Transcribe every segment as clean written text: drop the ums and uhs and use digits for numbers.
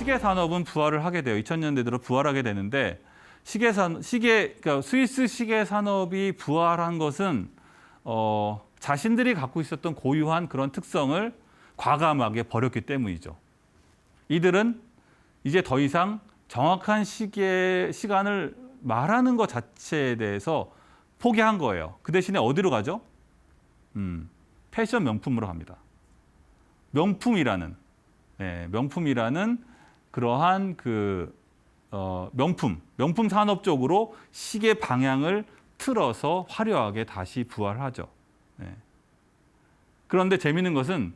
시계 산업은 부활을 하게 돼요. 2000년대 들어 부활하게 되는데 그러니까 스위스 시계 산업이 부활한 것은 자신들이 갖고 있었던 고유한 그런 특성을 과감하게 버렸기 때문이죠. 이들은 이제 더 이상 정확한 시간을 말하는 것 자체에 대해서 포기한 거예요. 그 대신에 어디로 가죠? 패션 명품으로 갑니다. 명품이라는 그러한 명품 산업 쪽으로 시계 방향을 틀어서 화려하게 다시 부활하죠. 그런데 재미있는 것은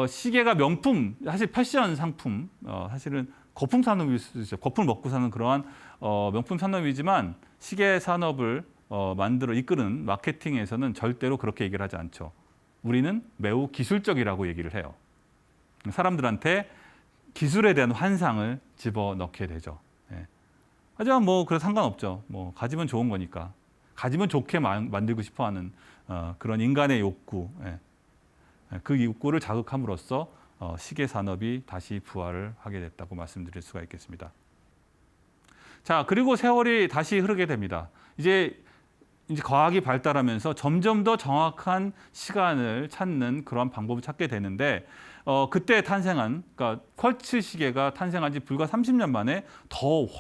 시계가 명품, 사실 패션 상품, 사실은 거품 산업일 수도 있어요. 거품을 먹고 사는 그러한 명품 산업이지만 시계 산업을 이끄는 마케팅에서는 절대로 그렇게 얘기를 하지 않죠. 우리는 매우 기술적이라고 얘기를 해요. 사람들한테 기술에 대한 환상을 집어넣게 되죠. 하지만 그래서 상관없죠. 가지면 좋은 거니까. 가지면 좋게 만들고 싶어하는 그런 인간의 욕구, 그 욕구를 자극함으로써 시계 산업이 다시 부활을 하게 됐다고 말씀드릴 수가 있겠습니다. 자, 그리고 세월이 다시 흐르게 됩니다. 이제 과학이 발달하면서 점점 더 정확한 시간을 찾는 그런 방법을 찾게 되는데 그때 탄생한 그러니까 쿼츠 시계가 탄생한 지 불과 30년 만에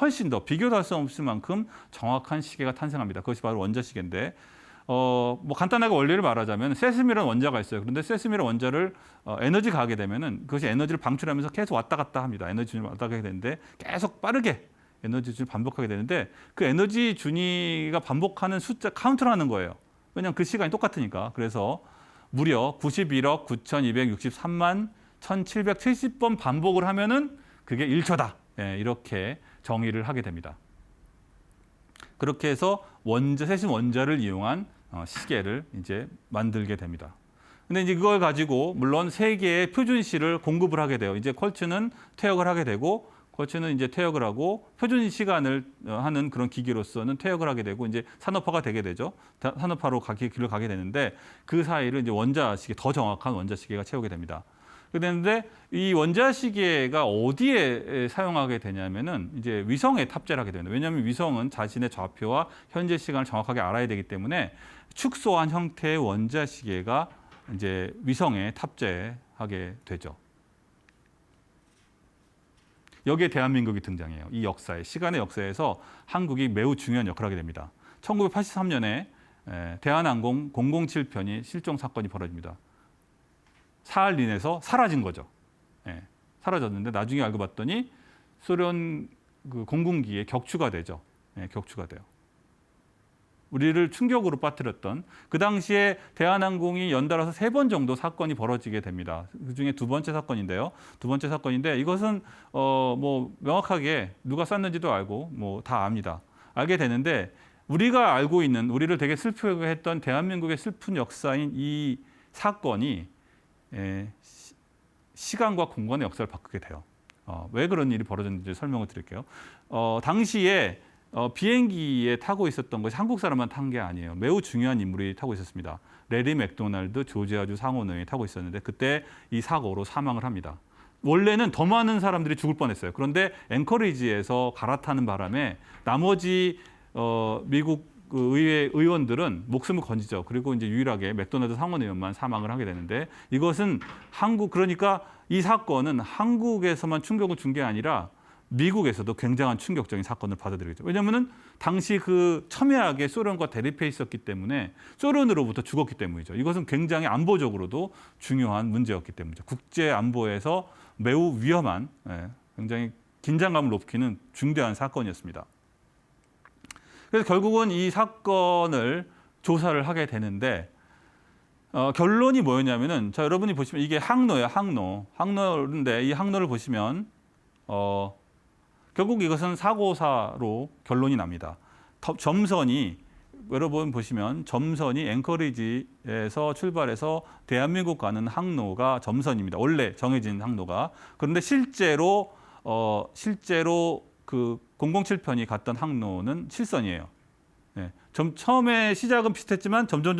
훨씬 더 비교도 할 수 없을 만큼 정확한 시계가 탄생합니다. 그것이 바로 원자시계인데 간단하게 원리를 말하자면 세스미라는 원자가 있어요. 그런데 세스미라는 원자를 에너지가 가게 되면은 그것이 에너지를 방출하면서 계속 왔다 갔다 합니다. 에너지 준위 왔다 갔다 하게 되는데 계속 빠르게 에너지 준위 반복하게 되는데 그 에너지 준위가 반복하는 숫자 카운트를 하는 거예요. 왜냐하면 그 시간이 똑같으니까. 그래서 무려 91억 9,263만 1,770번 반복을 하면은 그게 1초다. 이렇게 정의를 하게 됩니다. 그렇게 해서 세심 원자를 이용한 시계를 이제 만들게 됩니다. 근데 이제 그걸 가지고 물론 세 개의 표준시를 공급을 하게 돼요. 이제 쿼츠는 퇴역을 하게 되고 쿼츠는 이제 퇴역을 하고 표준 시간을 하는 그런 기기로서는 퇴역을 하게 되고 이제 산업화가 되게 되죠. 산업화로 길을 가게 되는데 그 사이를 이제 원자시계, 더 정확한 원자시계가 채우게 됩니다. 그런데 이 원자시계가 어디에 사용하게 되냐면은 이제 위성에 탑재를 하게 됩니다. 왜냐하면 위성은 자신의 좌표와 현재 시간을 정확하게 알아야 되기 때문에 축소한 형태의 원자시계가 이제 위성에 탑재하게 되죠. 여기에 대한민국이 등장해요. 이 역사에, 시간의 역사에서 한국이 매우 중요한 역할을 하게 됩니다. 1983년에 대한항공 007편이 실종 사건이 벌어집니다. 사할린에서 사라진 거죠. 사라졌는데 나중에 알고 봤더니 소련 그 공군기에 격추가 되죠. 격추가 돼요. 우리를 충격으로 빠뜨렸던 그 당시에 대한항공이 연달아서 3번 정도 사건이 벌어지게 됩니다. 그중에 두 번째 사건인데요. 두 번째 사건인데 이것은 명확하게 누가 쐈는지도 알고 다 압니다. 알게 되는데 우리가 알고 있는 우리를 되게 슬프게 했던 대한민국의 슬픈 역사인 이 사건이 시간과 공간의 역사를 바꾸게 돼요. 왜 그런 일이 벌어졌는지 설명을 드릴게요. 당시에 비행기에 타고 있었던 것이 한국 사람만 탄 게 아니에요. 매우 중요한 인물이 타고 있었습니다. 레리 맥도날드 조지아주 상원의원이 타고 있었는데 그때 이 사고로 사망을 합니다. 원래는 더 많은 사람들이 죽을 뻔했어요. 그런데 앵커리지에서 갈아타는 바람에 나머지 미국 의회 의원들은 목숨을 건지죠. 그리고 이제 유일하게 맥도날드 상원의원만 사망을 하게 되는데 이것은 그러니까 이 사건은 한국에서만 충격을 준 게 아니라 미국에서도 굉장한 충격적인 사건을 받아들이죠. 왜냐하면 당시 그 첨예하게 소련과 대립해 있었기 때문에 소련으로부터 죽었기 때문이죠. 이것은 굉장히 안보적으로도 중요한 문제였기 때문이죠. 국제 안보에서 매우 위험한, 굉장히 긴장감을 높이는 중대한 사건이었습니다. 그래서 결국은 이 사건을 조사를 하게 되는데 결론이 뭐였냐면은 자 여러분이 보시면 이게 항로예요. 항로인데 이 항로를 보시면 결국 이것은 사고사로 결론이 납니다. 점선이 여러분 보시면 점선이 앵커리지에서 출발해서 대한민국 가는 항로가 점선입니다. 원래 정해진 항로가. 그런데 실제로 그 007편이 갔던 항로는 실선이에요. 처음에 시작은 비슷했지만 점점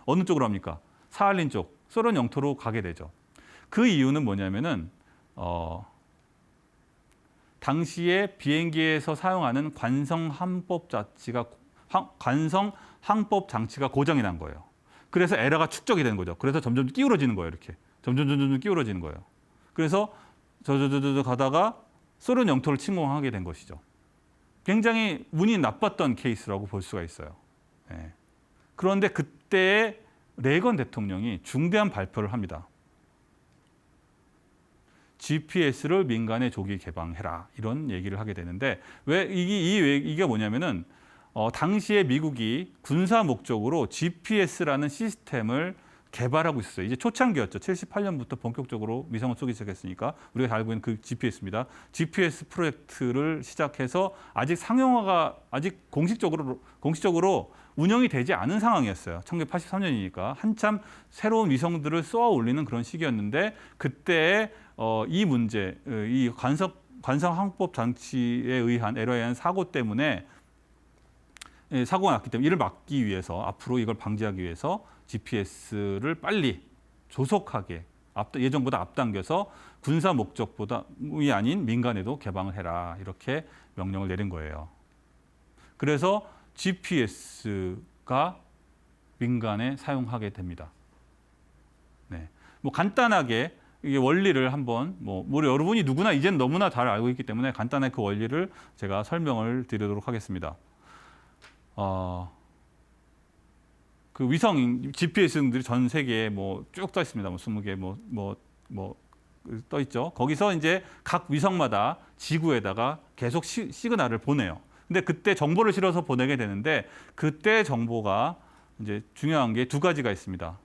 어느 쪽으로 합니까? 사할린 쪽, 소련 영토로 가게 되죠. 그 이유는 뭐냐면은 당시에 비행기에서 사용하는 관성 항법 장치가 고장이 난 거예요. 그래서 에러가 축적이 되는 거죠. 그래서 점점 끼우러지는 거예요. 이렇게 점점 끼우러지는 거예요. 그래서 저저저저 가다가 소련 영토를 침공하게 된 것이죠. 굉장히 운이 나빴던 케이스라고 볼 수가 있어요. 예. 그런데 그때 레이건 대통령이 중대한 발표를 합니다. GPS를 민간에 조기 개방해라 이런 얘기를 하게 되는데 왜 이게 뭐냐면은 당시에 미국이 군사 목적으로 GPS라는 시스템을 개발하고 있었어요. 이제 초창기였죠. 78년부터 본격적으로 위성을 쏘기 시작했으니까 우리가 잘 알고 있는 그 GPS입니다. GPS 프로젝트를 시작해서 아직 상용화가 아직 공식적으로 운영이 되지 않은 상황이었어요. 1983년이니까 한참 새로운 위성들을 쏘아 올리는 그런 시기였는데 그때 이 문제, 이 관성 항법 장치에 의한 에러에 의한 사고 때문에 사고가 났기 때문에 이를 막기 위해서 앞으로 이걸 방지하기 위해서 GPS를 빨리 조속하게 예전보다 앞당겨서 군사 목적보다이 아닌 민간에도 개방을 해라 이렇게 명령을 내린 거예요. 그래서 GPS가 민간에 사용하게 됩니다. 네, 뭐 간단하게 이게 원리를 한번 우리 여러분이 누구나 이제는 너무나 잘 알고 있기 때문에 간단하게 그 원리를 제가 설명을 드리도록 하겠습니다. 그 위성 GPS들이 전 세계에 쭉 떠 있습니다. 20개 떠 있죠. 거기서 이제 각 위성마다 지구에다가 계속 시그널을 보내요. 근데 그때 정보를 실어서 보내게 되는데 그때 정보가 이제 중요한 게 두 가지가 있습니다.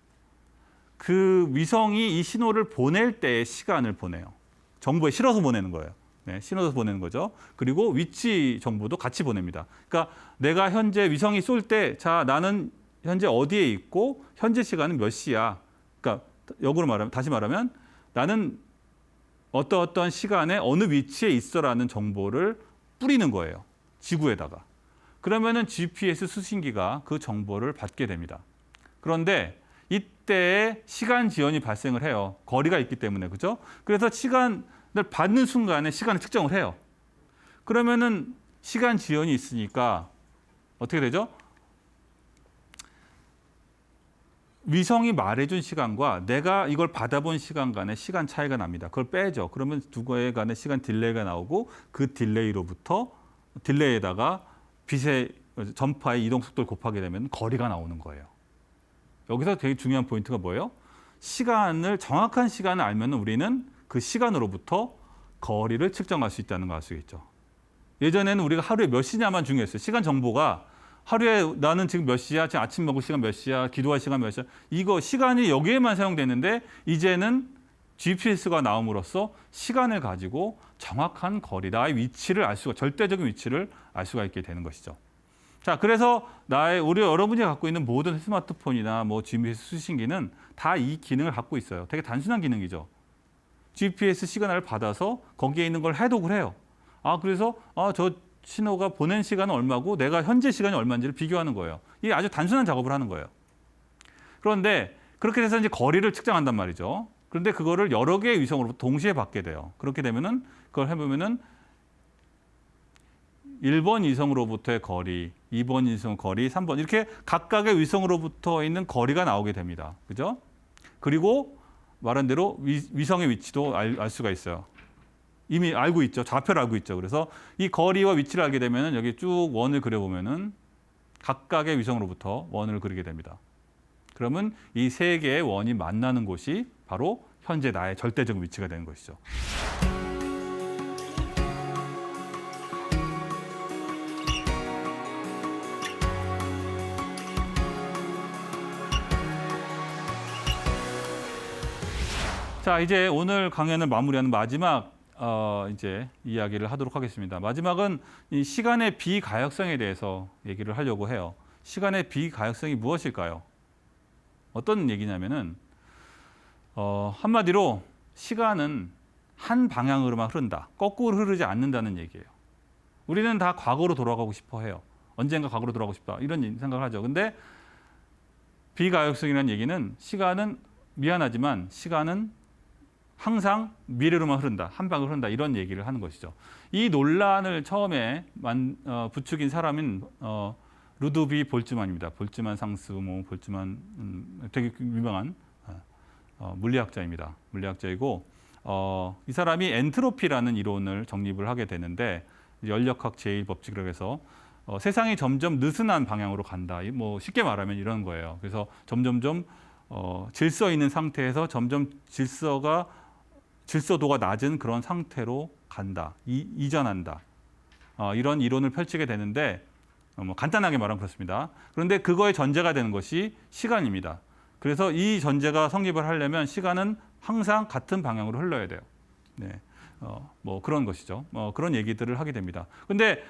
그 위성이 이 신호를 보낼 때의 시간을 보내요. 정보에 실어서 보내는 거예요. 네, 실어서 보내는 거죠. 그리고 위치 정보도 같이 보냅니다. 그러니까 내가 현재 위성이 쏠 때, 자, 나는 현재 어디에 있고 현재 시간은 몇 시야. 그러니까 다시 말하면 나는 어떠한 시간에 어느 위치에 있어라는 정보를 뿌리는 거예요. 지구에다가. 그러면은 GPS 수신기가 그 정보를 받게 됩니다. 그런데 이때 시간 지연이 발생을 해요. 거리가 있기 때문에, 그죠? 그래서 시간을 받는 순간에 시간을 측정을 해요. 그러면은 시간 지연이 있으니까 어떻게 되죠? 위성이 말해준 시간과 내가 이걸 받아본 시간 간의 시간 차이가 납니다. 그걸 빼죠. 그러면 두 개의 간의 시간 딜레이가 나오고 그 딜레이에다가 빛의 전파의 이동 속도를 곱하게 되면 거리가 나오는 거예요. 여기서 되게 중요한 포인트가 뭐예요? 정확한 시간을 알면 우리는 그 시간으로부터 거리를 측정할 수 있다는 걸 알 수 있죠. 예전에는 우리가 하루에 몇 시냐만 중요했어요. 시간 정보가 하루에 나는 지금 몇 시야, 지금 아침 먹을 시간 몇 시야, 기도할 시간 몇 시야. 이거 시간이 여기에만 사용되는데 이제는 GPS가 나옴으로써 시간을 가지고 정확한 거리, 나의 위치를 절대적인 위치를 알 수가 있게 되는 것이죠. 자, 그래서 여러분이 갖고 있는 모든 스마트폰이나 GPS 수신기는 다 이 기능을 갖고 있어요. 되게 단순한 기능이죠. GPS 시그널을 받아서 거기에 있는 걸 해독을 해요. 그래서 저 신호가 보낸 시간은 얼마고 내가 현재 시간이 얼마인지를 비교하는 거예요. 이게 아주 단순한 작업을 하는 거예요. 그런데 그렇게 돼서 이제 거리를 측정한단 말이죠. 그런데 그거를 여러 개의 위성으로부터 동시에 받게 돼요. 그렇게 되면은 그걸 해보면은 1번 위성으로부터의 거리, 2번 위성 거리, 3번 이렇게 각각의 위성으로부터 있는 거리가 나오게 됩니다. 그죠? 그리고 말한 대로 위성의 위치도 알 수가 있어요. 이미 알고 있죠. 좌표를 알고 있죠. 그래서 이 거리와 위치를 알게 되면 여기 쭉 원을 그려보면은 각각의 위성으로부터 원을 그리게 됩니다. 그러면 이 세 개의 원이 만나는 곳이 바로 현재 나의 절대적 위치가 되는 것이죠. 자, 이제 오늘 강연을 마무리하는 마지막 이제 이야기를 하도록 하겠습니다. 마지막은 이 시간의 비가역성에 대해서 얘기를 하려고 해요. 시간의 비가역성이 무엇일까요? 어떤 얘기냐면은 한마디로 시간은 한 방향으로만 흐른다. 거꾸로 흐르지 않는다는 얘기예요. 우리는 다 과거로 돌아가고 싶어 해요. 언젠가 과거로 돌아가고 싶다. 이런 생각을 하죠. 근데 비가역성이라는 얘기는 시간은 미안하지만 시간은 항상 미래로만 흐른다, 한 방울 흐른다 이런 얘기를 하는 것이죠. 이 논란을 처음에 부추긴 사람인 루드비 볼츠만입니다. 볼츠만 상수, 볼츠만 되게 유명한 물리학자입니다. 물리학자이고 이 사람이 엔트로피라는 이론을 정립을 하게 되는데 연력학 제1법칙이라고 해서 세상이 점점 느슨한 방향으로 간다. 쉽게 말하면 이런 거예요. 그래서 점점점 질서 있는 상태에서 점점 질서도가 낮은 그런 상태로 간다. 이전한다. 이런 이론을 펼치게 되는데 간단하게 말하면 그렇습니다. 그런데 그거의 전제가 되는 것이 시간입니다. 그래서 이 전제가 성립을 하려면 시간은 항상 같은 방향으로 흘러야 돼요. 네, 그런 것이죠. 그런 얘기들을 하게 됩니다. 근데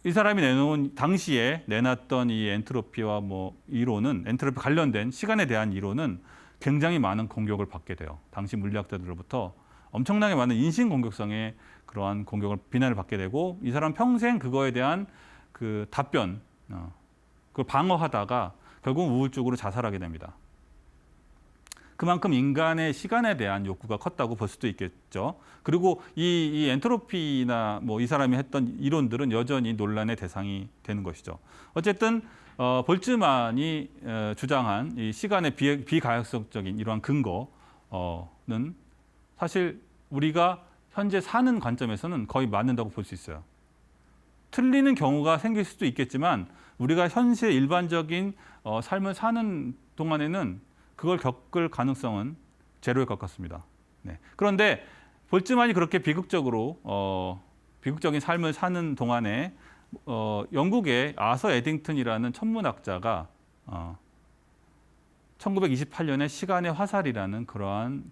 이 사람이 당시에 내놨던 이 엔트로피와 이론은 엔트로피 관련된 시간에 대한 이론은 굉장히 많은 공격을 받게 돼요. 당시 물리학자들로부터 엄청나게 많은 인신 공격성의 그러한 공격을 비난을 받게 되고 이 사람 평생 그거에 대한 그 답변, 그걸 방어하다가 결국 우울증으로 자살하게 됩니다. 그만큼 인간의 시간에 대한 욕구가 컸다고 볼 수도 있겠죠. 그리고 이 엔트로피나 이 사람이 했던 이론들은 여전히 논란의 대상이 되는 것이죠. 어쨌든 볼츠만이 주장한 이 시간의 비가역성적인 이러한 근거는 사실 우리가 현재 사는 관점에서는 거의 맞는다고 볼 수 있어요. 틀리는 경우가 생길 수도 있겠지만 우리가 현실 일반적인 삶을 사는 동안에는 그걸 겪을 가능성은 제로에 가깝습니다. 네. 그런데 볼츠만이 그렇게 비극적인 삶을 사는 동안에 영국의 아서 에딩턴이라는 천문학자가 1928년에 시간의 화살이라는 그러한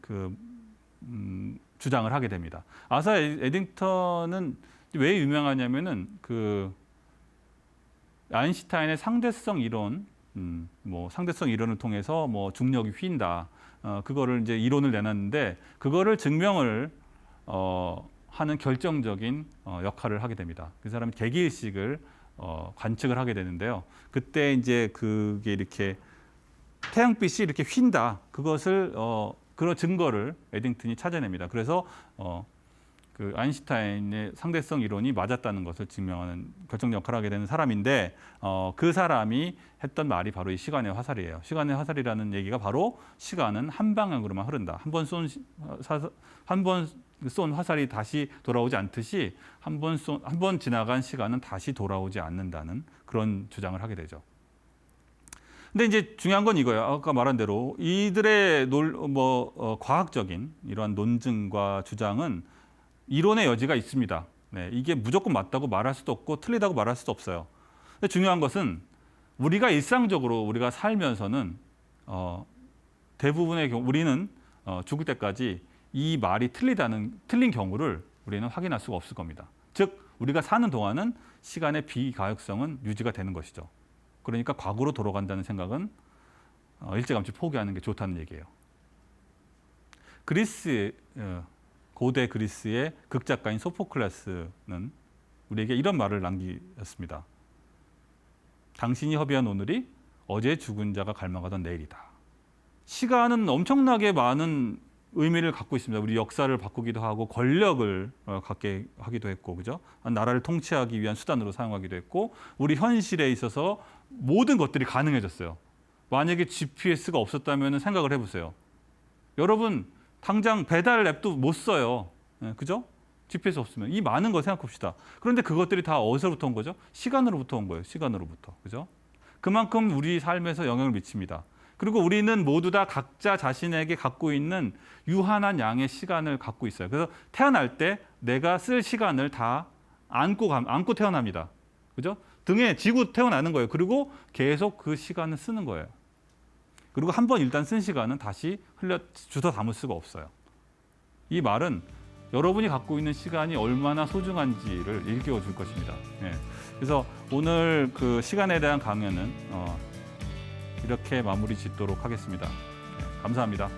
주장을 하게 됩니다. 아서 에딩턴은 왜 유명하냐면은 아인슈타인의 상대성 이론, 상대성 이론을 통해서 중력이 휜다. 그거를 이제 이론을 내놨는데 그거를 증명을 하는 결정적인 역할을 하게 됩니다. 그 사람이 개기일식을 관측을 하게 되는데요. 그때 이제 그게 이렇게 태양빛이 이렇게 휜다. 그런 증거를 에딩턴이 찾아냅니다. 그래서 그 아인슈타인의 상대성 이론이 맞았다는 것을 증명하는 결정적 역할을 하게 되는 사람인데 그 사람이 했던 말이 바로 이 시간의 화살이에요. 시간의 화살이라는 얘기가 바로 시간은 한 방향으로만 흐른다. 한 번 쏜 화살이 다시 돌아오지 않듯이 한 번 지나간 시간은 다시 돌아오지 않는다는 그런 주장을 하게 되죠. 근데 이제 중요한 건 이거예요. 아까 말한 대로 이들의 과학적인 이러한 논증과 주장은 이론의 여지가 있습니다. 네, 이게 무조건 맞다고 말할 수도 없고 틀리다고 말할 수도 없어요. 근데 중요한 것은 우리가 일상적으로 우리가 살면서는 대부분의 경우 우리는 죽을 때까지 이 말이 틀린 경우를 우리는 확인할 수가 없을 겁니다. 즉 우리가 사는 동안은 시간의 비가역성은 유지가 되는 것이죠. 그러니까 과거로 돌아간다는 생각은 일찌감치 포기하는 게 좋다는 얘기예요. 고대 그리스의 극작가인 소포클레스는 우리에게 이런 말을 남겼습니다. 당신이 허비한 오늘이 어제 죽은 자가 갈망하던 내일이다. 시간은 엄청나게 많은 의미를 갖고 있습니다. 우리 역사를 바꾸기도 하고 권력을 갖게 하기도 했고, 그죠? 나라를 통치하기 위한 수단으로 사용하기도 했고, 우리 현실에 있어서 모든 것들이 가능해졌어요. 만약에 GPS가 없었다면 생각을 해보세요. 여러분 당장 배달 앱도 못 써요. 그죠? GPS 없으면 이 많은 거 생각합시다. 그런데 그것들이 다 어디서부터 온 거죠? 시간으로부터 온 거예요. 시간으로부터. 그죠? 그만큼 우리 삶에서 영향을 미칩니다. 그리고 우리는 모두 다 각자 자신에게 갖고 있는 유한한 양의 시간을 갖고 있어요. 그래서 태어날 때 내가 쓸 시간을 다 안고 태어납니다. 그죠? 등에 지고 태어나는 거예요. 그리고 계속 그 시간을 쓰는 거예요. 그리고 한 번 일단 쓴 시간은 다시 주워 담을 수가 없어요. 이 말은 여러분이 갖고 있는 시간이 얼마나 소중한지를 일깨워 줄 것입니다. 예. 그래서 오늘 그 시간에 대한 강연은 이렇게 마무리 짓도록 하겠습니다. 예, 감사합니다.